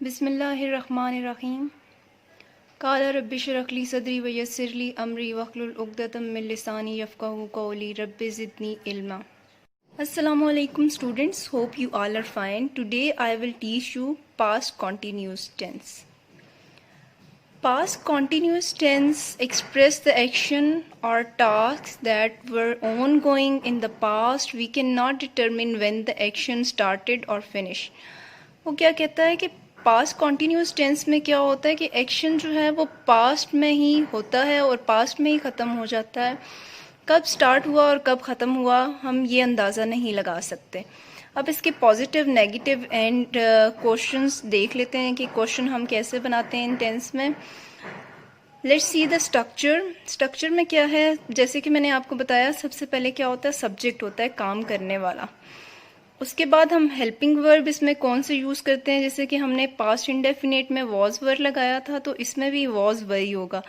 बिस्मिल्लाहिर्रहमानिर्रहीम। क़ाला रब्बि इश्रह ली सदरी व यस्सिर ली अमरी वहलुल उक़दतम मिन लिसानी यफ़क़हू क़ौली rabbi ज़िदनी इल्मा। Assalamu alaikum students, hope you all are fine. Today I will teach you past continuous tense. Past continuous tense express the action or tasks that were ongoing in the past. We cannot determine when the action started or finished. वो क्या कहता है कि past continuous tense में क्या होता है कि एक्शन जो है वो पास्ट में ही होता है और पास्ट में ही ख़त्म हो जाता है। कब स्टार्ट हुआ और कब ख़त्म हुआ हम ये अंदाज़ा नहीं लगा सकते। अब इसके पॉजिटिव नेगेटिव एंड क्वेश्चंस देख लेते हैं कि क्वेश्चन हम कैसे बनाते हैं इन टेंस में। लेट्स सी द स्ट्रक्चर में क्या है। जैसे कि मैंने आपको बताया, सबसे पहले क्या होता है, सब्जेक्ट होता है काम करने वाला। उसके बाद हम हेल्पिंग वर्ब इसमें कौन से यूज़ करते हैं, जैसे कि हमने पास्ट इंडेफिनिट में वॉज वर्ब लगाया था तो इसमें भी वॉज वही होगा,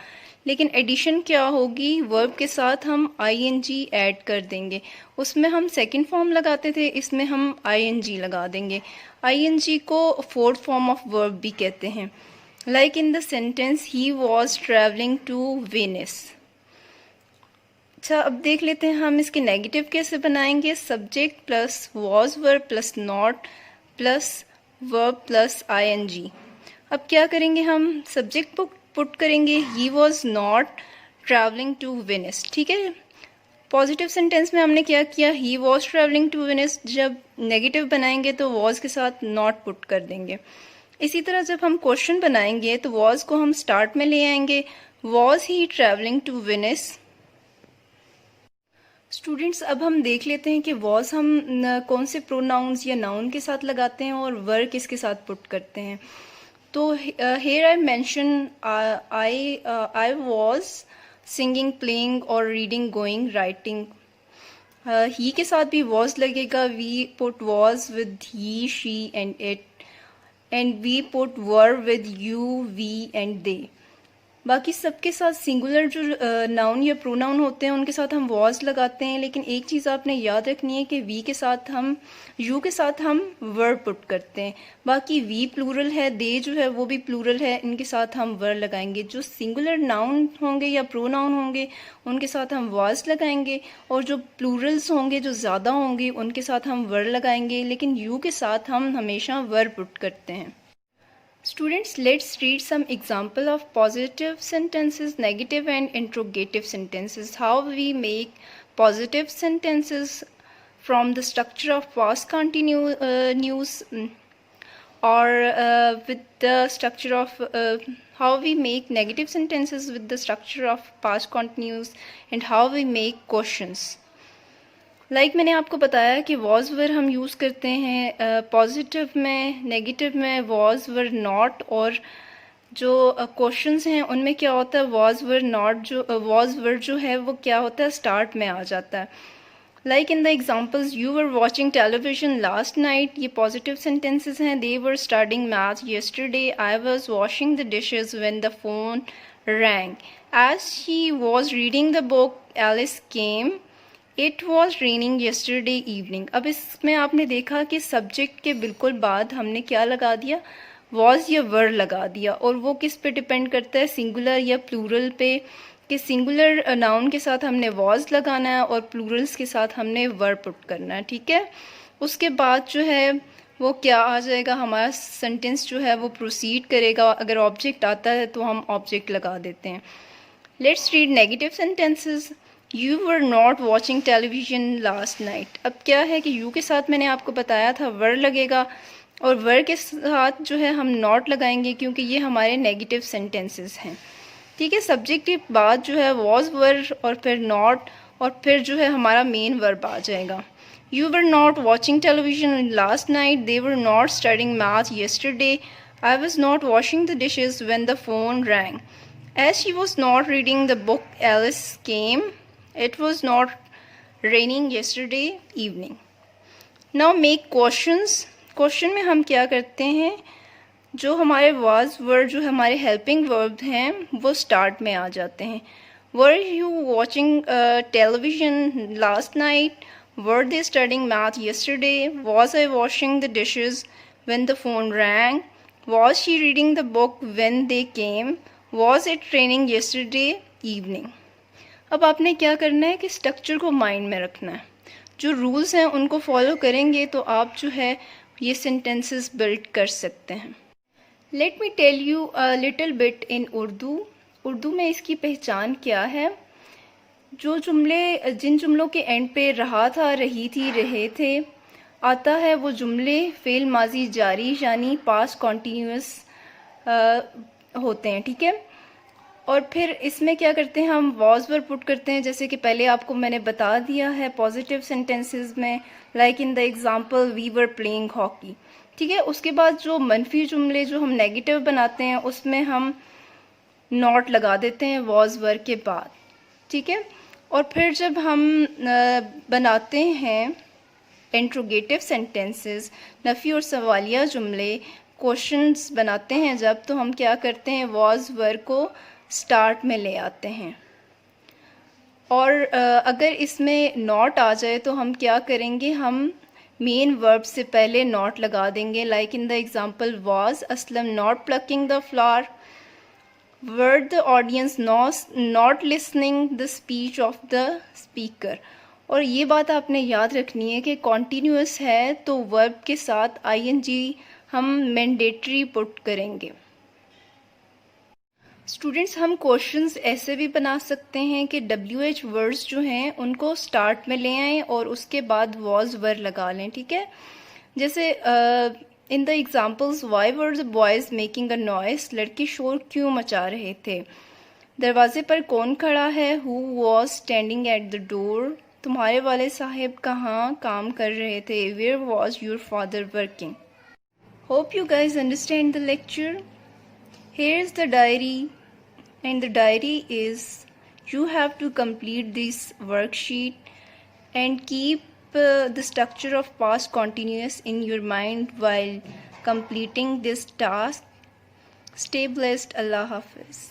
लेकिन एडिशन क्या होगी, वर्ब के साथ हम आईएनजी ऐड कर देंगे। उसमें हम सेकंड फॉर्म लगाते थे, इसमें हम आईएनजी लगा देंगे। आईएनजी को फोर्थ फॉर्म ऑफ वर्ब भी कहते हैं। Like in the sentence he was travelling to Venice. अच्छा, अब देख लेते हैं हम इसके नेगेटिव कैसे बनाएंगे। Subject plus was verb plus not plus verb plus ING. अब क्या करेंगे, हम सब्जेक्ट पुट करेंगे he was not travelling to Venice. ठीक है, पॉजिटिव सेंटेंस में हमने क्या किया, he was travelling to Venice. जब नेगेटिव बनाएंगे तो वॉज के साथ नॉट पुट कर देंगे। इसी तरह जब हम क्वेश्चन बनाएंगे तो वॉज को हम स्टार्ट में ले आएंगे, was he travelling to Venice. Students, अब हम देख लेते हैं कि वॉज हम कौन से प्रोनाउंस या नाउन के साथ लगाते हैं और वर्ब किसके साथ पुट करते हैं। तो here I mention I was singing, playing और रीडिंग, गोइंग, राइटिंग। ही के साथ भी वॉज लगेगा। We put was with he, she and it, and we put verb with you, we and they. बाकी सबके साथ सिंगुलर जो नाउन या प्रोनाउन होते हैं उनके साथ हम वॉज लगाते हैं, लेकिन एक चीज़ आपने याद रखनी है कि वी के साथ हम, यू के साथ हम वर्ब पुट करते हैं। बाकी वी प्लूरल है, दे जो है वो भी प्लूरल है, इनके साथ हम वर्ब लगाएंगे। जो सिंगुलर नाउन होंगे या प्रोनाउन होंगे उनके साथ हम वॉज लगाएंगे, और जो प्लूरल्स होंगे जो ज़्यादा होंगे उनके साथ हम वर्ब लगाएंगे, लेकिन यू के साथ हम हमेशा वर्ब पुट करते हैं। Students, let's read some example of positive sentences, negative and interrogative sentences. How we make positive sentences from the structure of past continuous or with the structure of how we make negative sentences with the structure of past continuous, and how we make questions. Like मैंने आपको बताया कि was were हम use करते हैं positive में, negative में was were not, और जो क्वेश्चंस हैं उनमें क्या होता है, वॉज वर नॉट जो वॉज वर जो है वो क्या होता है, स्टार्ट में आ जाता है। Like in the examples, you were watching television last night, ये पॉजिटिव सेंटेंसेस हैं। They were starting math yesterday, I was washing the dishes when the phone rang, as she was reading the book Alice came, it was raining yesterday evening. अब इसमें आपने देखा कि subject के बिल्कुल बाद हमने क्या लगा दिया, वॉज या वर लगा दिया, और वो किस पे डिपेंड करता है, सिंगुलर या प्लूरल पे, कि सिंगुलर नाउन के साथ हमने वॉज लगाना है और प्लूरल्स के साथ हमने वर पुट करना है। ठीक है, उसके बाद जो है वो क्या आ जाएगा, हमारा सेंटेंस जो है वो प्रोसीड करेगा। अगर ऑब्जेक्ट आता है तो हम ऑब्जेक्ट लगा देते हैं। Let's read negative sentences. You were not watching television last night. अब क्या है कि यू के साथ मैंने आपको बताया था वर लगेगा, और वर के साथ जो है हम नॉट लगाएंगे क्योंकि ये हमारे नेगेटिव सेंटेंसेस हैं। ठीक है, सब्जेक्ट के बाद जो है वॉज वर और फिर नॉट, और फिर जो है हमारा मेन वर्ब आ जाएगा। You were not watching television last night, they were not studying math yesterday, I was not washing the dishes when the phone rang, as she was not reading the book Alice came, it was not raining yesterday evening. Now make questions. Question में हम क्या करते हैं, जो हमारे was were जो हमारे helping verb हैं वो स्टार्ट में आ जाते हैं। Were you watching television last night? Were they studying math yesterday? Was I washing the dishes when the phone rang? Was she reading the book when they came, was it training yesterday evening. अब आपने क्या करना है कि structure को mind में रखना है, जो रूल्स हैं उनको फॉलो करेंगे तो आप जो है ये सेंटेंसेस बिल्ड कर सकते हैं। Let me tell you a little bit in Urdu. Urdu में इसकी पहचान क्या है? जो जुमले जिन जुमलों के एंड पे रहा था, रही थी, रहे थे आता है, वो जुमले फेल माजी जारी यानी पास्ट कॉन्टीन्यूअस होते हैं, ठीक है। और फिर इसमें क्या करते हैं, हम वॉज वर्ब पुट करते हैं, जैसे कि पहले आपको मैंने बता दिया है पॉजिटिव सेंटेंसेस में, like in the example we were playing hockey, ठीक है। उसके बाद जो मनफी जुमले जो हम नेगेटिव बनाते हैं उसमें हम नॉट लगा देते हैं वॉज वर्ब के बाद, ठीक है। और फिर जब हम बनाते हैं इंट्रोगेटिव सेंटेंसेस, नफ़ी और सवालिया जुमले, क्वेश्चंस बनाते हैं जब, तो हम क्या करते हैं वॉज वर्ब को स्टार्ट में ले आते हैं। और अगर इसमें नॉट आ जाए तो हम क्या करेंगे, हम मेन वर्ब से पहले नॉट लगा देंगे, like in the example was Aslam not plucking the flower, were the audience not listening the speech of the speaker. और ये बात आपने याद रखनी है कि कॉन्टीन्यूअस है तो वर्ब के साथ आईएनजी हम मैंडेटरी पुट करेंगे। स्टूडेंट्स, हम क्वेश्चंस ऐसे भी बना सकते हैं कि WH वर्ड्स जो हैं उनको स्टार्ट में ले आएं और उसके बाद वॉज वर्ब लगा लें, ठीक है। जैसे इन the examples, why were the boys making a noise, लड़के शोर क्यों मचा रहे थे। दरवाजे पर कौन खड़ा है, who was standing at the door, तुम्हारे वाले साहब कहाँ काम कर रहे थे, where was your father working. Hope you guys understand the lecture. Here is the diary, and the diary is you have to complete this worksheet and keep the structure of past continuous in your mind while completing this task. Stay blessed. Allah Hafiz.